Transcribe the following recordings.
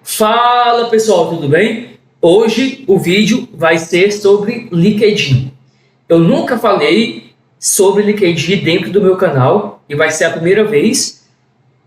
Fala pessoal, tudo bem? Hoje o vídeo vai ser sobre LinkedIn. Eu nunca falei sobre LinkedIn dentro do meu canal e vai ser a primeira vez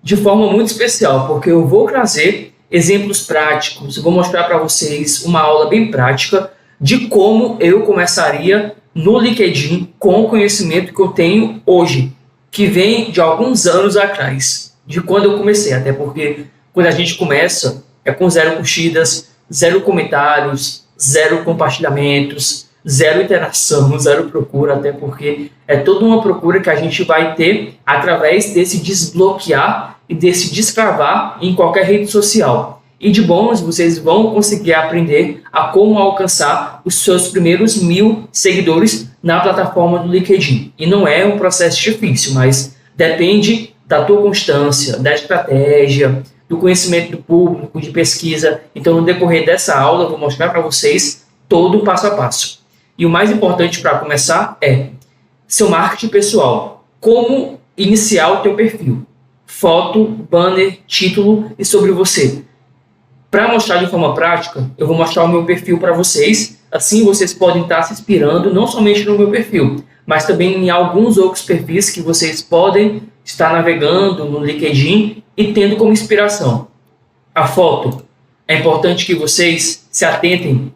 de forma muito especial, porque eu vou trazer exemplos práticos, vou mostrar para vocês uma aula bem prática de como eu começaria no LinkedIn com o conhecimento que eu tenho hoje, que vem de alguns anos atrás, de quando eu comecei, até porque quando a gente começa é com 0 curtidas, 0 comentários, 0 compartilhamentos, 0 interação, 0 procura, até porque é toda uma procura que a gente vai ter através desse desbloquear e desse descravar em qualquer rede social. E de bônus, vocês vão conseguir aprender a como alcançar os seus primeiros 1000 seguidores na plataforma do LinkedIn. E não é um processo difícil, mas depende da tua constância, da estratégia, do conhecimento do público, de pesquisa. Então, no decorrer dessa aula, eu vou mostrar para vocês todo o passo a passo. E o mais importante para começar é seu marketing pessoal. Como iniciar o teu perfil. Foto, banner, título e sobre você. Para mostrar de forma prática, eu vou mostrar o meu perfil para vocês. Assim, vocês podem estar se inspirando não somente no meu perfil, mas também em alguns outros perfis que vocês podem estar navegando no LinkedIn e tendo como inspiração. A foto. É importante que vocês se atentem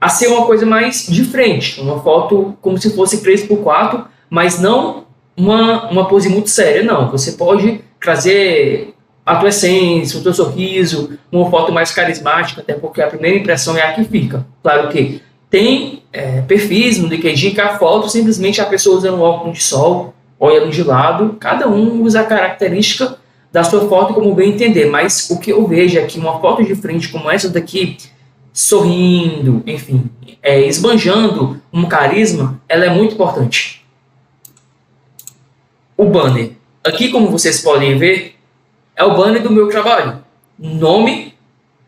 a ser uma coisa mais de frente. Uma foto como se fosse 3x4, mas não uma pose muito séria, não. Você pode trazer a tua essência, o teu sorriso, uma foto mais carismática, até porque a primeira impressão é a que fica. Claro que tem perfis no LinkedIn que a foto simplesmente é a pessoa usando um óculos de sol, olhando de lado, cada um usa a característica da sua foto como bem entender, mas o que eu vejo é que uma foto de frente como essa daqui, sorrindo, enfim, esbanjando um carisma, ela é muito importante. O banner. Aqui, como vocês podem ver, é o banner do meu trabalho. Nome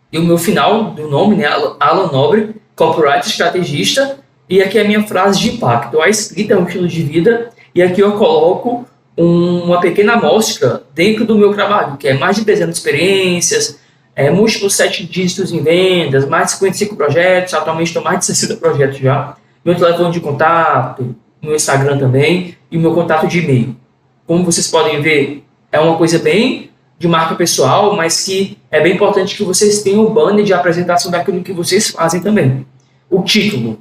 e o meu final do nome, né? Alan Nobre, copyright estrategista, e aqui é a minha frase de impacto. A escrita é um estilo de vida, e aqui eu coloco uma pequena amostra dentro do meu trabalho, que é mais de 300 experiências, múltiplos 7 dígitos em vendas, mais de 55 projetos, atualmente estou mais de 60 projetos já, meu telefone de contato, meu Instagram também, e o meu contato de e-mail. Como vocês podem ver, é uma coisa bem de marca pessoal, mas que é bem importante que vocês tenham o banner de apresentação daquilo que vocês fazem também. O título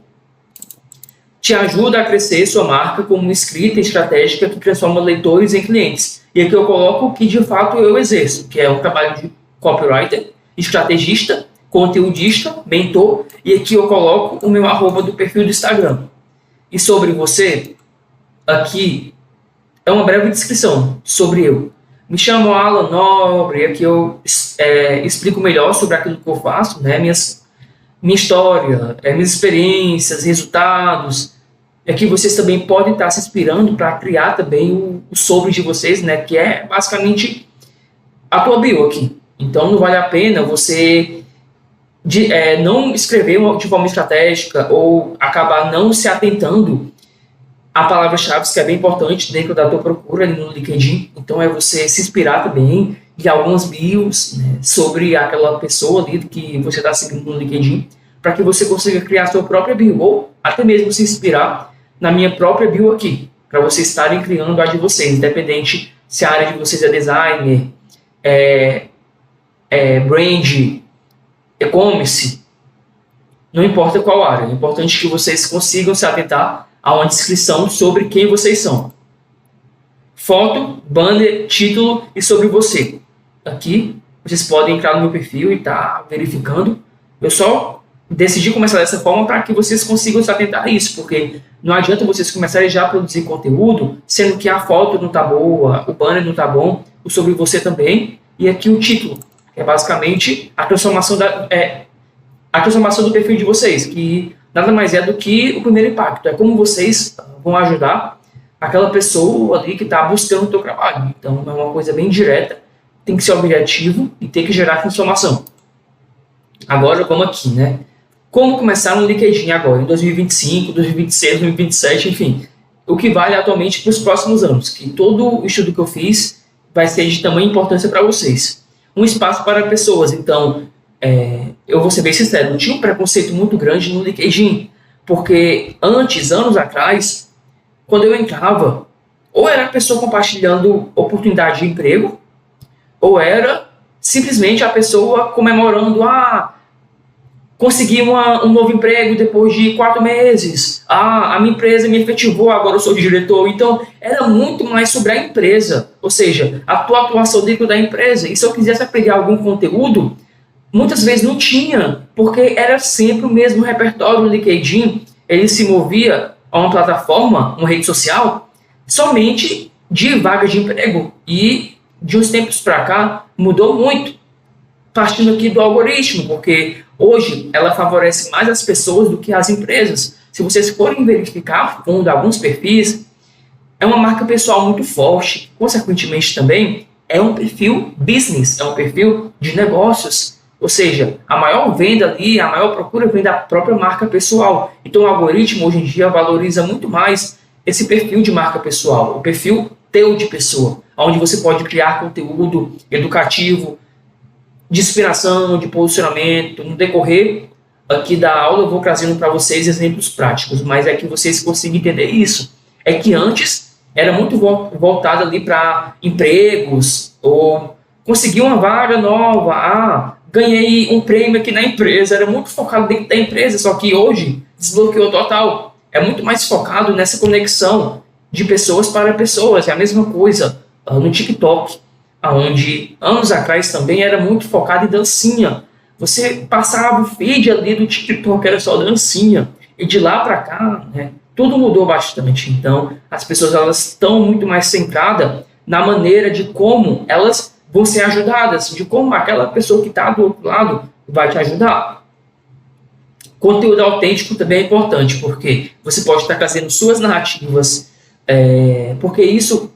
te ajuda a crescer sua marca como uma escrita estratégica que transforma leitores em clientes. E aqui eu coloco o que de fato eu exerço, que é um trabalho de copywriter, estrategista, conteudista, mentor, e aqui eu coloco o meu arroba do perfil do Instagram. E sobre você, aqui é uma breve descrição sobre eu. Me chamo Alan Nobre, aqui eu explico melhor sobre aquilo que eu faço, né? Minha história, minhas experiências, resultados. Aqui vocês também podem estar se inspirando para criar também o sobre de vocês, né? Que é basicamente a tua bio aqui. Então não vale a pena você não escrever de forma estratégica ou acabar não se atentando a palavra-chave, que é bem importante dentro da tua procura ali no LinkedIn. Então é você se inspirar também em algumas bios, né, sobre aquela pessoa ali que você está seguindo no LinkedIn, para que você consiga criar a sua própria bio, ou até mesmo se inspirar na minha própria bio aqui, para vocês estarem criando a de vocês, independente se a área de vocês é designer, brand, e-commerce, não importa qual área, é importante que vocês consigam se atentar a uma descrição sobre quem vocês são. Foto, banner, título e sobre você. Aqui, vocês podem entrar no meu perfil e estar verificando. Eu só decidi começar dessa forma para que vocês consigam se atentar a isso, porque não adianta vocês começarem já a produzir conteúdo, sendo que a foto não está boa, o banner não está bom, o sobre você também, e aqui o título, que é basicamente a transformação do perfil de vocês, que nada mais é do que o primeiro impacto. É como vocês vão ajudar aquela pessoa ali que está buscando o teu trabalho. Então, é uma coisa bem direta, tem que ser objetivo e tem que gerar transformação. Agora, vamos aqui, né? Como começar no LinkedIn agora, em 2025, 2026, 2027, enfim. O que vale atualmente para os próximos anos, que todo o estudo que eu fiz vai ser de tamanha importância para vocês. Um espaço para pessoas, então, eu vou ser bem sincero, eu tinha um preconceito muito grande no LinkedIn, porque antes, anos atrás, quando eu entrava, ou era a pessoa compartilhando oportunidade de emprego, ou era simplesmente a pessoa comemorando, consegui um novo emprego depois de 4 meses, a minha empresa me efetivou, agora eu sou diretor. Então, era muito mais sobre a empresa, ou seja, a tua atuação dentro da empresa. E se eu quisesse aprender algum conteúdo, muitas vezes não tinha, porque era sempre o mesmo repertório no LinkedIn. Ele se movia a uma plataforma, uma rede social, somente de vaga de emprego. E de uns tempos para cá, mudou muito, partindo aqui do algoritmo, porque hoje ela favorece mais as pessoas do que as empresas. Se vocês forem verificar a fundo alguns perfis, é uma marca pessoal muito forte, consequentemente também é um perfil business, é um perfil de negócios. Ou seja, a maior venda ali, a maior procura vem da própria marca pessoal. Então o algoritmo hoje em dia valoriza muito mais esse perfil de marca pessoal, o perfil teu de pessoa, onde você pode criar conteúdo educativo, de inspiração, de posicionamento. No decorrer aqui da aula eu vou trazendo para vocês exemplos práticos, mas é que vocês consigam entender isso. É que antes era muito voltado ali para empregos, ou conseguir uma vaga nova, ganhei um prêmio aqui na empresa, era muito focado dentro da empresa, só que hoje desbloqueou total. É muito mais focado nessa conexão de pessoas para pessoas. É a mesma coisa no TikTok, onde anos atrás também era muito focado em dancinha. Você passava o feed ali do TikTok, era só dancinha. E de lá para cá, né, tudo mudou bastante. Então, as pessoas elas estão muito mais centradas na maneira de como elas vão ser ajudadas, de como aquela pessoa que está do outro lado vai te ajudar. Conteúdo autêntico também é importante, porque você pode estar trazendo suas narrativas, porque isso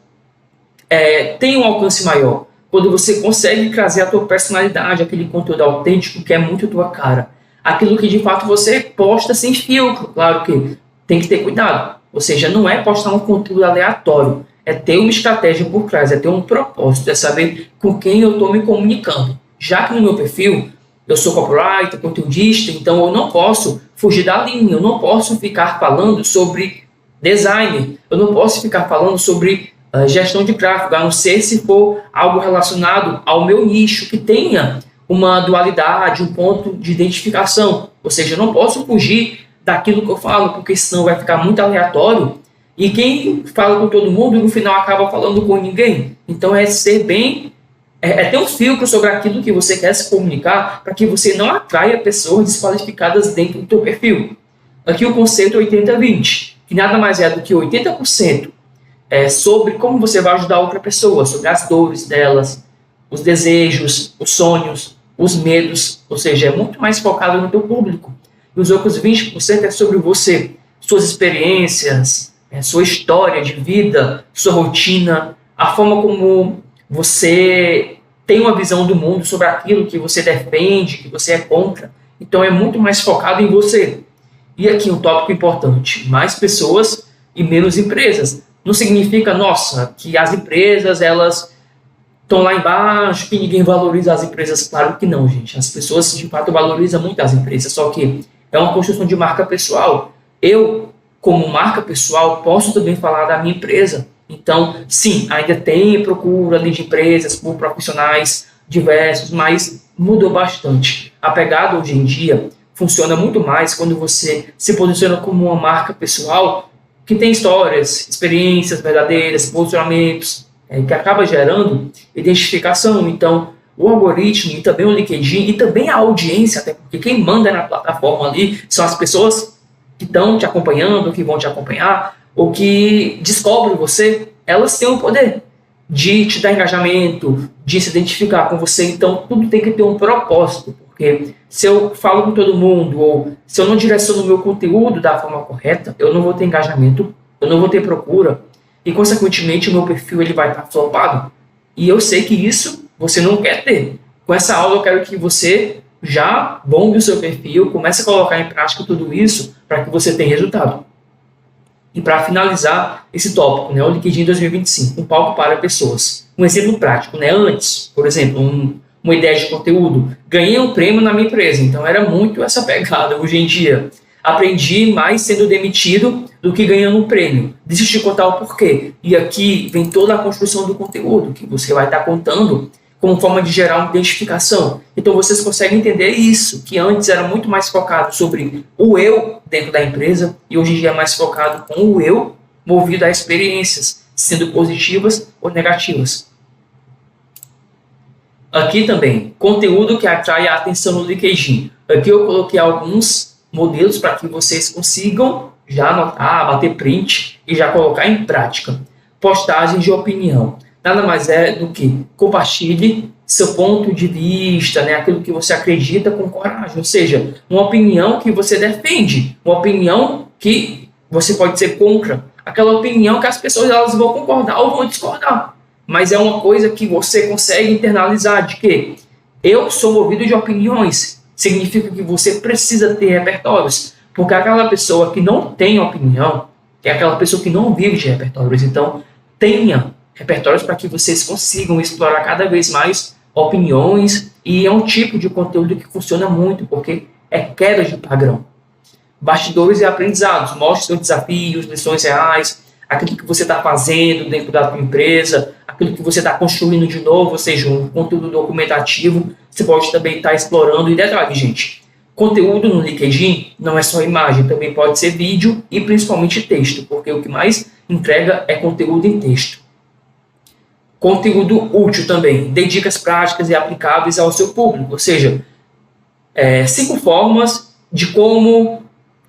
tem um alcance maior. Quando você consegue trazer a tua personalidade, aquele conteúdo autêntico que é muito tua cara. Aquilo que de fato você posta sem filtro. Claro que tem que ter cuidado. Ou seja, não é postar um conteúdo aleatório. É ter uma estratégia por trás, é ter um propósito, é saber com quem eu estou me comunicando. Já que no meu perfil, eu sou copywriter, conteudista, então eu não posso fugir da linha, eu não posso ficar falando sobre design, eu não posso ficar falando sobre gestão de tráfego, a não ser se for algo relacionado ao meu nicho, que tenha uma dualidade, um ponto de identificação. Ou seja, eu não posso fugir daquilo que eu falo, porque senão vai ficar muito aleatório, e quem fala com todo mundo, no final acaba falando com ninguém. Então é ser bem... ter um filtro sobre aquilo que você quer se comunicar, para que você não atraia pessoas desqualificadas dentro do teu perfil. Aqui o conceito é 80-20, que nada mais é do que 80% sobre como você vai ajudar outra pessoa, sobre as dores delas, os desejos, os sonhos, os medos, ou seja, é muito mais focado no teu público. E os outros 20% é sobre você, suas experiências, sua história de vida, sua rotina, a forma como você tem uma visão do mundo sobre aquilo que você defende, que você é contra. Então é muito mais focado em você. E aqui um tópico importante, mais pessoas e menos empresas. Não significa, nossa, que as empresas, elas estão lá embaixo, que ninguém valoriza as empresas. Claro que não, gente. As pessoas, de fato, valorizam muito as empresas, só que é uma construção de marca pessoal. Eu, como marca pessoal, posso também falar da minha empresa. Então, sim, ainda tem procura ali de empresas por profissionais diversos, mas mudou bastante. A pegada hoje em dia funciona muito mais quando você se posiciona como uma marca pessoal que tem histórias, experiências verdadeiras, posicionamentos, que acaba gerando identificação. Então, o algoritmo e também o LinkedIn e também a audiência, até porque quem manda na plataforma ali são as pessoas que estão te acompanhando, que vão te acompanhar, ou que descobrem você, elas têm o poder de te dar engajamento, de se identificar com você. Então, tudo tem que ter um propósito, porque se eu falo com todo mundo, ou se eu não direciono o meu conteúdo da forma correta, eu não vou ter engajamento, eu não vou ter procura, e, consequentemente, o meu perfil ele vai estar flopado. E eu sei que isso você não quer ter. Com essa aula, eu quero que você já bombe o seu perfil, comece a colocar em prática tudo isso para que você tenha resultado. E para finalizar esse tópico, o LinkedIn 2025, um palco para pessoas. Um exemplo prático, antes, por exemplo, uma ideia de conteúdo ganhei um prêmio na minha empresa. Então era muito essa pegada. Hoje em dia, aprendi mais sendo demitido do que ganhando um prêmio. Deixa eu te contar o porquê. E aqui vem toda a construção do conteúdo que você vai estar contando como forma de gerar uma identificação. Então vocês conseguem entender isso, que antes era muito mais focado sobre o eu dentro da empresa e hoje em dia é mais focado com o eu movido a experiências, sendo positivas ou negativas. Aqui também, conteúdo que atrai a atenção no LinkedIn. Aqui eu coloquei alguns modelos para que vocês consigam já anotar, bater print e já colocar em prática. Postagens de opinião. Nada mais é do que compartilhe seu ponto de vista, né? Aquilo que você acredita com coragem, ou seja, uma opinião que você defende, uma opinião que você pode ser contra, aquela opinião que as pessoas elas vão concordar ou vão discordar, mas é uma coisa que você consegue internalizar de que eu sou movido de opiniões, significa que você precisa ter repertórios, porque aquela pessoa que não tem opinião é aquela pessoa que não vive de repertórios, então tenha repertórios para que vocês consigam explorar cada vez mais opiniões e é um tipo de conteúdo que funciona muito, porque é queda de padrão. Bastidores e aprendizados, mostre seus desafios, lições reais, aquilo que você está fazendo dentro da sua empresa, aquilo que você está construindo de novo, ou seja, um conteúdo documentativo, você pode também estar explorando. E detalhe, gente, conteúdo no LinkedIn não é só imagem, também pode ser vídeo e principalmente texto, porque o que mais entrega é conteúdo em texto. Conteúdo útil também, dê dicas práticas e aplicáveis ao seu público, ou seja, 5 formas de como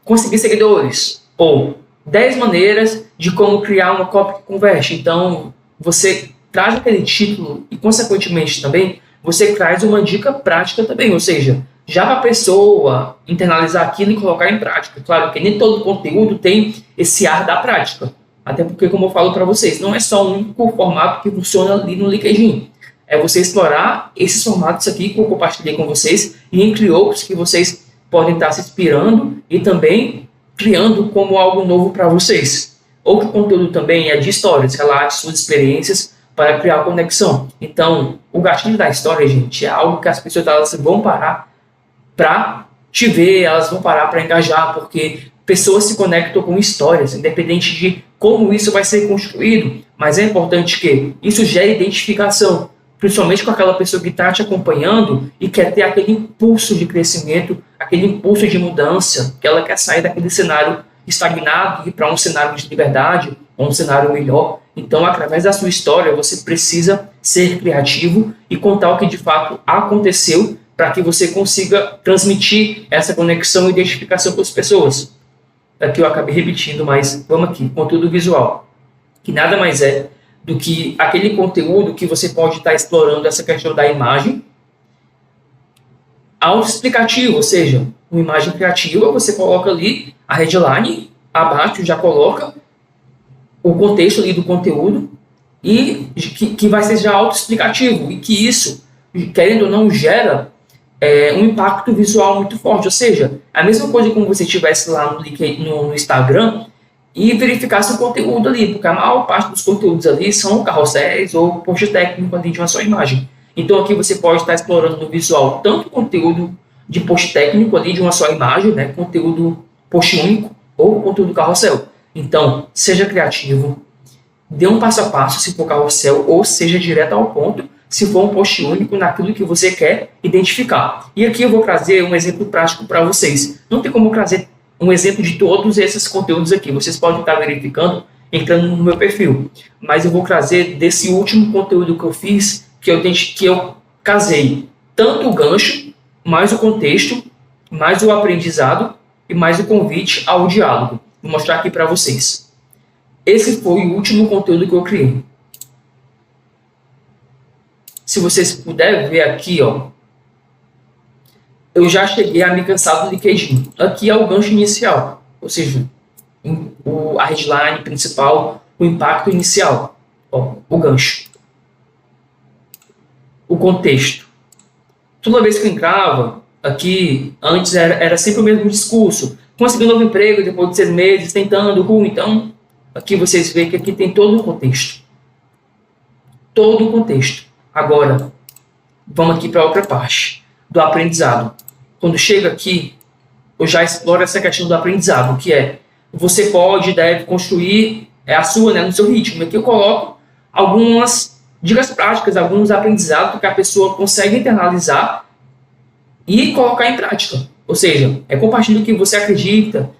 conseguir seguidores, ou 10 maneiras de como criar uma copy que converte. Então, você traz aquele título e, consequentemente, também, você traz uma dica prática também, ou seja, já para a pessoa internalizar aquilo e colocar em prática. Claro que nem todo conteúdo tem esse ar da prática. Até porque, como eu falo para vocês, não é só um único formato que funciona ali no LinkedIn. É você explorar esses formatos aqui que eu compartilhei com vocês e entre outros que vocês podem estar se inspirando e também criando como algo novo para vocês. Outro conteúdo também é de histórias, relate suas experiências para criar conexão. Então, o gatilho da história, gente, é algo que as pessoas elas vão parar para te ver, elas vão parar para engajar, porque pessoas se conectam com histórias, independente de como isso vai ser construído, mas é importante que isso gere identificação, principalmente com aquela pessoa que está te acompanhando e quer ter aquele impulso de crescimento, aquele impulso de mudança, que ela quer sair daquele cenário estagnado e ir para um cenário de liberdade, ou um cenário melhor. Então, através da sua história, você precisa ser criativo e contar o que de fato aconteceu para que você consiga transmitir essa conexão e identificação com as pessoas. Aqui eu acabei repetindo, mas vamos aqui, conteúdo visual, que nada mais é do que aquele conteúdo que você pode estar explorando essa questão da imagem, autoexplicativo, ou seja, uma imagem criativa, você coloca ali a headline, abaixo já coloca o contexto ali do conteúdo e que vai ser já autoexplicativo e que isso, querendo ou não, gera um impacto visual muito forte, ou seja, a mesma coisa como você estivesse lá no Instagram e verificasse o conteúdo ali, porque a maior parte dos conteúdos ali são carrosséis ou post técnico ali de uma só imagem. Então aqui você pode estar explorando no visual tanto conteúdo de post técnico ali de uma só imagem, né, conteúdo post único ou conteúdo carrossel. Então, seja criativo, dê um passo a passo se for carrossel ou seja direto ao ponto se for um post único naquilo que você quer identificar. E aqui eu vou trazer um exemplo prático para vocês. Não tem como trazer um exemplo de todos esses conteúdos aqui. Vocês podem estar verificando entrando no meu perfil. Mas eu vou trazer desse último conteúdo que eu fiz, que eu casei tanto o gancho, mais o contexto, mais o aprendizado e mais o convite ao diálogo. Vou mostrar aqui para vocês. Esse foi o último conteúdo que eu criei. Se vocês puderem ver aqui, ó, eu já cheguei a me cansar do LinkedIn. Aqui é o gancho inicial, ou seja, a headline principal, o impacto inicial, ó, o gancho. O contexto. Toda vez que eu entrava, aqui, antes era sempre o mesmo discurso. Consegui um novo emprego depois de 6 meses, tentando, então, aqui vocês veem que aqui tem todo o contexto. Todo o contexto. Agora, vamos aqui para outra parte. do aprendizado. Quando chega aqui, eu já exploro essa questão do aprendizado, que é, você pode, deve construir a sua, né, no seu ritmo. Aqui eu coloco algumas dicas práticas, alguns aprendizados que a pessoa consegue internalizar e colocar em prática. Ou seja, compartilhe o que você acredita,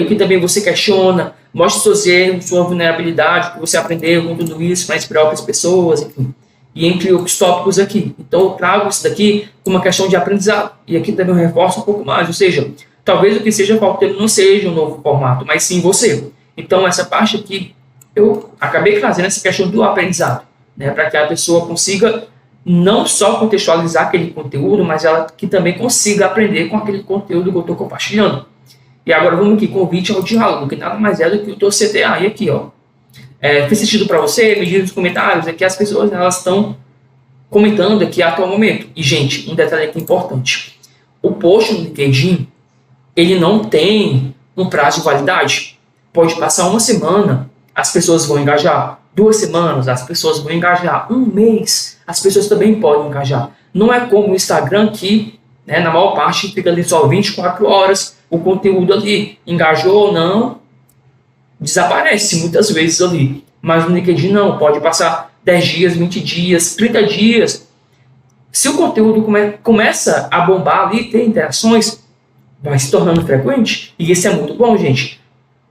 o que também você questiona, mostre seus erros, sua vulnerabilidade, o que você aprendeu com tudo isso para inspirar outras pessoas, enfim. E entre outros tópicos aqui. Então eu trago isso daqui como uma questão de aprendizado. E aqui também eu reforço um pouco mais, ou seja, talvez o que seja faltando não seja um novo formato, mas sim você. Então essa parte aqui, eu acabei trazendo essa questão do aprendizado, né, para que a pessoa consiga não só contextualizar aquele conteúdo, mas ela que também consiga aprender com aquele conteúdo que eu estou compartilhando. E agora vamos aqui, convite ao diálogo, que nada mais é do que o teu CTA. E aqui, ó, fez sentido para você? Me diz nos comentários. Aqui as pessoas, elas estão comentando aqui até o momento. E, gente, um detalhe aqui importante. O post no LinkedIn, ele não tem um prazo de validade. Pode passar uma semana, as pessoas vão engajar. 2 semanas, as pessoas vão engajar. 1 mês, as pessoas também podem engajar. Não é como o Instagram que, né, na maior parte, fica ali só 24 horas, o conteúdo ali, engajou ou não, desaparece muitas vezes ali. Mas no LinkedIn não, pode passar 10 dias, 20 dias, 30 dias. Se o conteúdo começa a bombar ali, ter interações, vai se tornando frequente. E isso é muito bom, gente.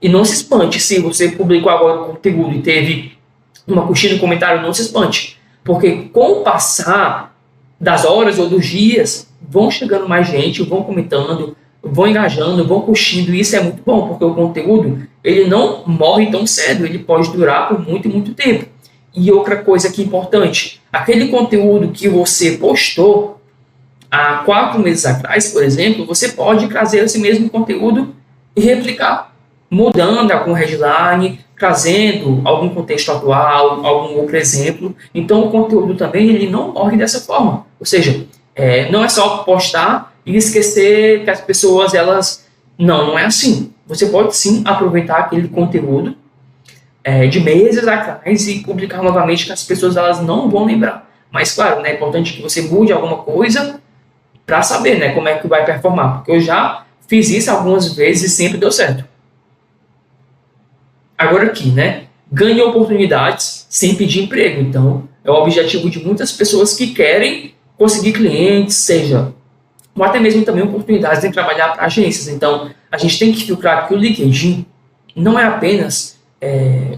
E não se espante se você publicou agora o conteúdo e teve uma curtida, um comentário, não se espante. Porque com o passar das horas ou dos dias, vão chegando mais gente, vão comentando, vão engajando, vão curtindo, e isso é muito bom, porque o conteúdo, ele não morre tão cedo, ele pode durar por muito e muito tempo. E outra coisa que é importante, aquele conteúdo que você postou há 4 meses atrás, por exemplo, você pode trazer esse mesmo conteúdo e replicar, mudando algum headline, trazendo algum contexto atual, algum outro exemplo. Então o conteúdo também, ele não morre dessa forma. Ou seja, não é só postar e esquecer que as pessoas, elas... Não é assim. Você pode sim aproveitar aquele conteúdo de meses atrás e publicar novamente, que as pessoas, elas não vão lembrar. Mas claro, né, é importante que você mude alguma coisa para saber, né, como é que vai performar. Porque eu já fiz isso algumas vezes e sempre deu certo. Agora aqui, né, ganhe oportunidades sem pedir emprego. Então, é o objetivo de muitas pessoas que querem conseguir clientes, seja, ou até mesmo também oportunidades em trabalhar para agências. Então, a gente tem que filtrar que o LinkedIn não é apenas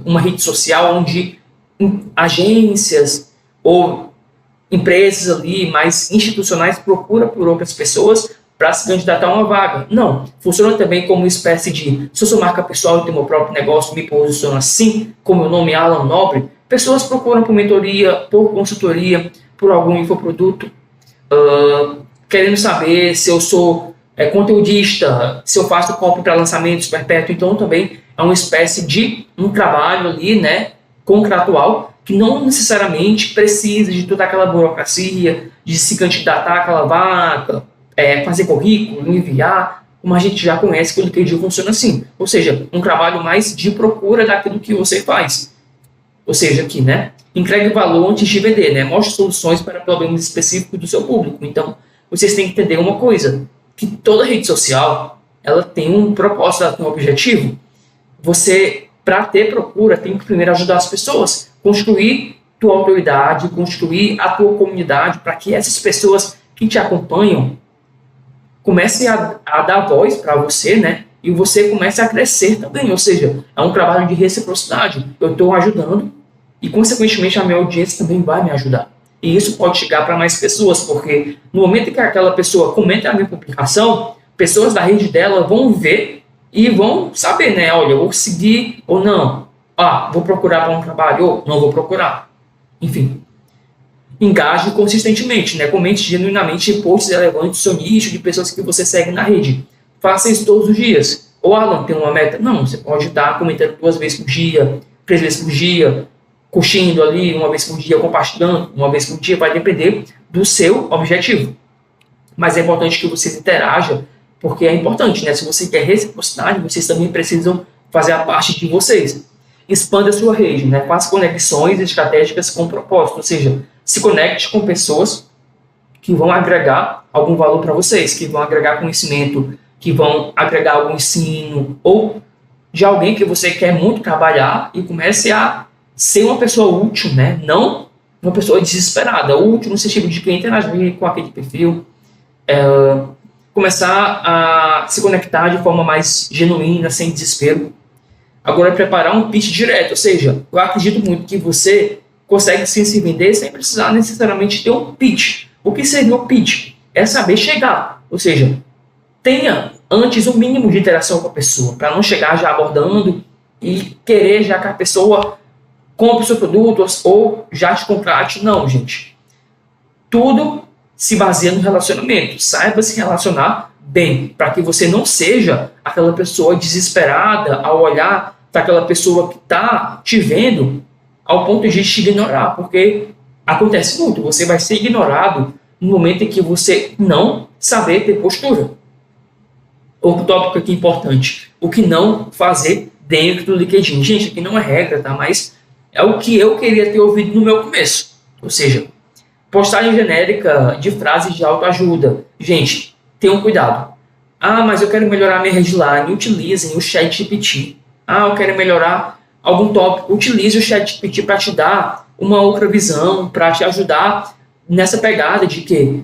uma rede social onde agências ou empresas ali mais institucionais procuram por outras pessoas para se candidatar a uma vaga. Não, funciona também como uma espécie de, se eu sou marca pessoal e tenho meu próprio negócio, me posiciono assim, com meu nome é Alan Nobre, pessoas procuram por mentoria, por consultoria, por algum infoproduto, querendo saber se eu sou conteudista, se eu faço copy para lançamentos perpétuo. Então também é uma espécie de um trabalho ali, né, contratual, que não necessariamente precisa de toda aquela burocracia, de se candidatar àquela vaga, fazer currículo, enviar, como a gente já conhece que o LinkedIn funciona assim. Ou seja, um trabalho mais de procura daquilo que você faz. Ou seja, aqui, né, entregue valor antes de vender, né, mostre soluções para problemas específicos do seu público. Então, vocês têm que entender uma coisa, que toda rede social, ela tem um propósito, ela tem um objetivo. Você, para ter procura, tem que primeiro ajudar as pessoas, construir tua autoridade, construir a tua comunidade, para que essas pessoas que te acompanham comecem a dar voz para você, né? E você comece a crescer também. Ou seja, é um trabalho de reciprocidade. Eu estou ajudando e, consequentemente, a minha audiência também vai me ajudar. E isso pode chegar para mais pessoas, porque no momento em que aquela pessoa comenta a minha publicação, pessoas da rede dela vão ver e vão saber, né? Olha, eu vou seguir ou não. Vou procurar para um trabalho ou não vou procurar. Enfim. Engaje consistentemente, né? Comente genuinamente em posts relevantes do seu nicho, de pessoas que você segue na rede. Faça isso todos os dias. Ou Alan, tem uma meta? Não, você pode estar comentando 2 vezes por dia, 3 vezes por dia, curtindo ali 1 vez por dia, compartilhando 1 vez por dia, vai depender do seu objetivo. Mas é importante que vocês interajam, porque é importante, né? Se você quer reciprocidade, vocês também precisam fazer a parte de vocês. Expanda a sua rede, né? Faça conexões estratégicas com propósito, ou seja, se conecte com pessoas que vão agregar algum valor para vocês, que vão agregar conhecimento, que vão agregar algum ensino, ou de alguém que você quer muito trabalhar e comece a ser uma pessoa útil, né? Não uma pessoa desesperada, útil no sentido de que interagir com aquele perfil, começar a se conectar de forma mais genuína, sem desespero. Agora, preparar um pitch direto, ou seja, eu acredito muito que você consegue sim se vender sem precisar necessariamente ter um pitch. O que seria o pitch? É saber chegar, ou seja, tenha antes o mínimo de interação com a pessoa, para não chegar já abordando e querer já que a pessoa compre o seu produto ou já te contrate. Não, gente. Tudo se baseia no relacionamento. Saiba se relacionar bem, para que você não seja aquela pessoa desesperada ao olhar para aquela pessoa que está te vendo ao ponto de te ignorar, porque acontece muito. Você vai ser ignorado no momento em que você não saber ter postura. Outro tópico aqui importante, o que não fazer dentro do LinkedIn. Gente, aqui não é regra, tá? Mas é o que eu queria ter ouvido no meu começo. Ou seja, postagem genérica de frases de autoajuda. Gente, tenham cuidado. Ah, mas eu quero melhorar minha headline. Utilizem o ChatGPT. Ah, eu quero melhorar algum tópico. Utilize o ChatGPT para te dar uma outra visão, para te ajudar nessa pegada de que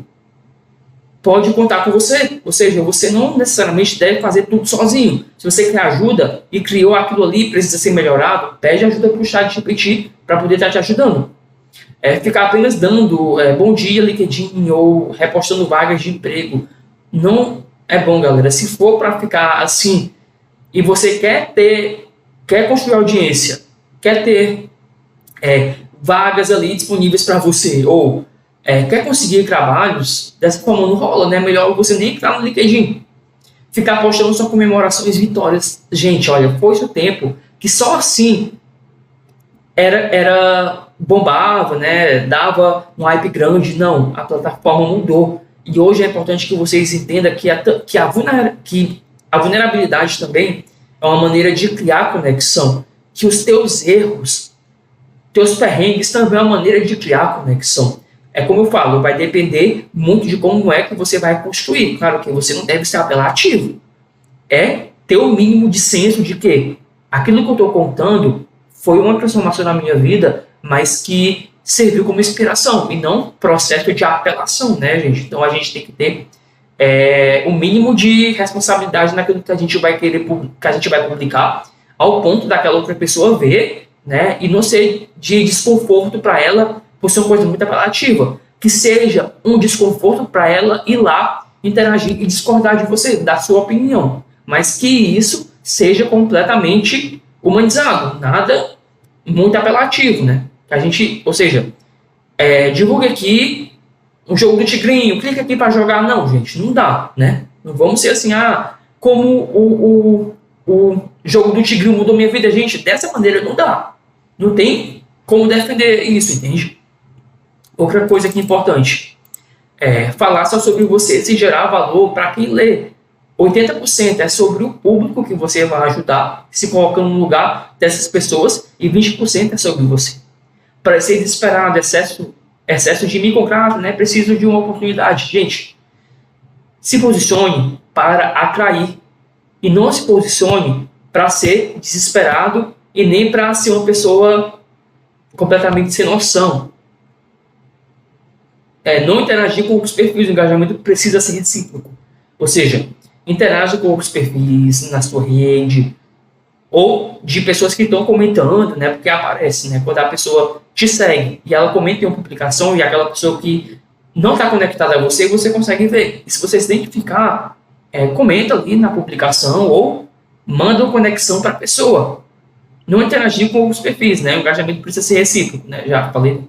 pode contar com você. Ou seja, você não necessariamente deve fazer tudo sozinho. Se você quer ajuda e criou aquilo ali, precisa ser melhorado, pede ajuda para o ChatGPT para poder estar te ajudando. Ficar apenas dando bom dia LinkedIn ou repostando vagas de emprego não é bom, galera. Se for para ficar assim e você quer construir audiência, quer ter vagas ali disponíveis para você, ou quer conseguir trabalhos, dessa forma não rola, né? Melhor você nem entrar no LinkedIn. Ficar postando só comemorações e vitórias. Gente, olha, foi o tempo que só assim era bombava, né? Dava um hype grande. Não, a plataforma mudou. E hoje é importante que vocês entendam que a vulnerabilidade também é uma maneira de criar conexão. Que os teus erros, teus perrengues também é uma maneira de criar conexão. É como eu falo, vai depender muito de como é que você vai construir. Claro que você não deve ser apelativo. É ter o mínimo de senso de que aquilo que eu estou contando foi uma transformação na minha vida, mas que serviu como inspiração e não processo de apelação, né, gente? Então a gente tem que ter o mínimo de responsabilidade naquilo que a gente vai querer, que a gente vai publicar, ao ponto daquela outra pessoa ver, né, e não ser de desconforto para ela por ser uma coisa muito apelativa, que seja um desconforto para ela ir lá interagir e discordar de você, da sua opinião, mas que isso seja completamente humanizado, nada muito apelativo, né? A gente, ou seja, divulga aqui um jogo do Tigrinho, clica aqui para jogar. Não, gente, não dá, né? Não vamos ser assim, como o jogo do Tigrinho mudou minha vida. Gente, dessa maneira não dá. Não tem como defender isso, entende? Outra coisa que é importante, falar só sobre você, se gerar valor para quem lê. 80% é sobre o público que você vai ajudar, se colocando no lugar dessas pessoas, e 20% é sobre você. Para ser desesperado, excesso de micrograto, né? Preciso de uma oportunidade. Gente, se posicione para atrair e não se posicione para ser desesperado e nem para ser uma pessoa completamente sem noção. Não interagir com outros perfis, o engajamento precisa ser recíproco. Ou seja, interage com outros perfis na sua rede ou de pessoas que estão comentando, né? Porque aparece, né? Quando a pessoa te segue e ela comenta em uma publicação e aquela pessoa que não está conectada a você, você consegue ver. E se você se identificar, comenta ali na publicação ou manda uma conexão para a pessoa. Não interagir com os perfis, né? O engajamento precisa ser recíproco, né? Já falei.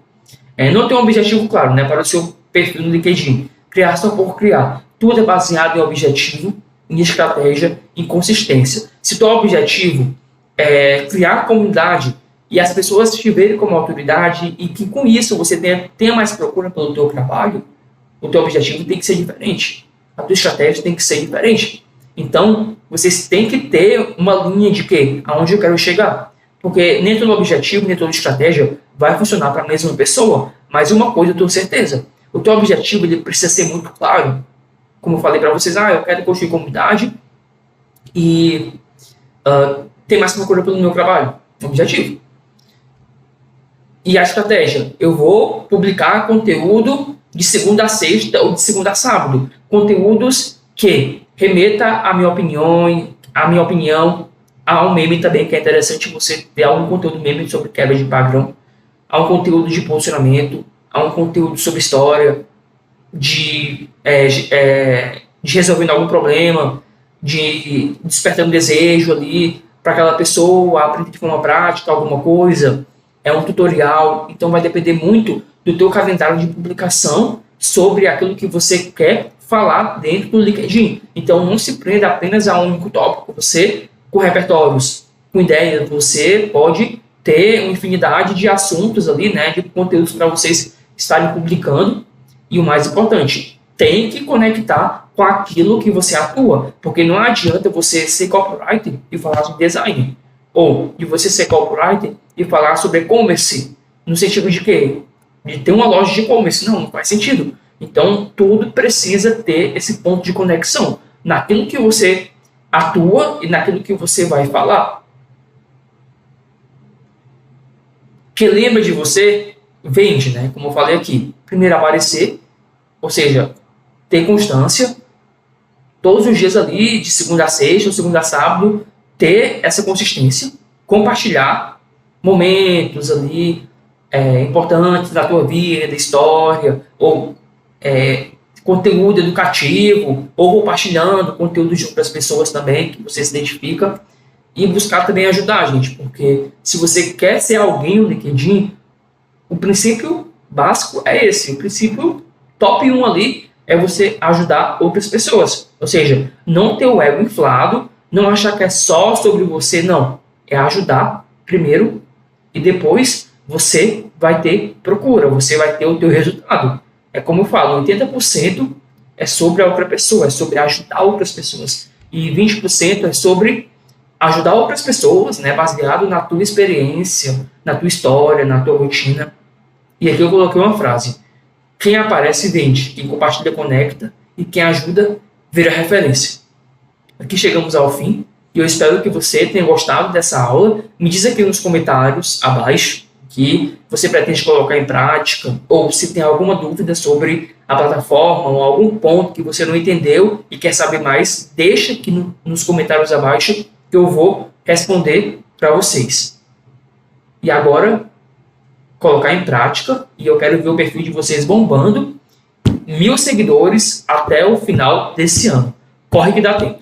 Não tem um objetivo claro, né? Para o seu perfil no LinkedIn. Criar só por criar. Tudo é baseado em objetivo, em estratégia, em consistência. Se o teu objetivo é criar comunidade e as pessoas te verem como autoridade e que com isso você tenha mais procura pelo teu trabalho, o teu objetivo tem que ser diferente. A tua estratégia tem que ser diferente. Então, vocês têm que ter uma linha de que, aonde eu quero chegar. Porque nem todo objetivo, nem toda estratégia vai funcionar para a mesma pessoa, mas uma coisa eu tenho certeza. O teu objetivo ele precisa ser muito claro. Como eu falei para vocês, eu quero construir comunidade e ter mais procura pelo meu trabalho. Objetivo. E a estratégia? Eu vou publicar conteúdo de segunda a sexta ou de segunda a sábado. Conteúdos que remeta à minha opinião, a um meme também, que é interessante você ver algum conteúdo meme sobre quebra de padrão, a um conteúdo de posicionamento, a um conteúdo sobre história, de resolvendo algum problema, de despertando desejo ali para aquela pessoa aprender de forma prática alguma coisa. É um tutorial, então vai depender muito do teu calendário de publicação sobre aquilo que você quer falar dentro do LinkedIn. Então não se prenda apenas a um único tópico. Você, com repertórios, com ideias, você pode ter uma infinidade de assuntos ali, né, de conteúdos para vocês estarem publicando. E o mais importante, tem que conectar com aquilo que você atua, porque não adianta você ser copywriter e falar sobre design, ou de você ser copywriter e falar sobre e-commerce, no sentido de quê? De ter uma loja de e-commerce. Não faz sentido. Então, tudo precisa ter esse ponto de conexão naquilo que você atua e naquilo que você vai falar. Quem lembra de você, vende, né? Como eu falei aqui. Primeiro aparecer, ou seja, ter constância, todos os dias ali, de segunda a sexta ou segunda a sábado, ter essa consistência, compartilhar momentos ali importantes da tua vida, história, ou conteúdo educativo, ou compartilhando conteúdo de outras pessoas também, que você se identifica, e buscar também ajudar, gente, porque se você quer ser alguém no LinkedIn, o princípio básico é esse, o princípio top 1 ali é você ajudar outras pessoas, ou seja, não ter o ego inflado, não achar que é só sobre você, não, é ajudar primeiro e depois você vai ter procura, você vai ter o teu resultado. É como eu falo, 80% é sobre a outra pessoa, é sobre ajudar outras pessoas. E 20% é sobre ajudar outras pessoas, né, baseado na tua experiência, na tua história, na tua rotina. E aqui eu coloquei uma frase: quem aparece vende, quem compartilha conecta e quem ajuda vira referência. Aqui chegamos ao fim e eu espero que você tenha gostado dessa aula. Me diz aqui nos comentários abaixo que você pretende colocar em prática, ou se tem alguma dúvida sobre a plataforma ou algum ponto que você não entendeu e quer saber mais, deixa aqui nos comentários abaixo que eu vou responder para vocês. E agora, colocar em prática, e eu quero ver o perfil de vocês bombando, 1000 seguidores até o final desse ano. Corre que dá tempo.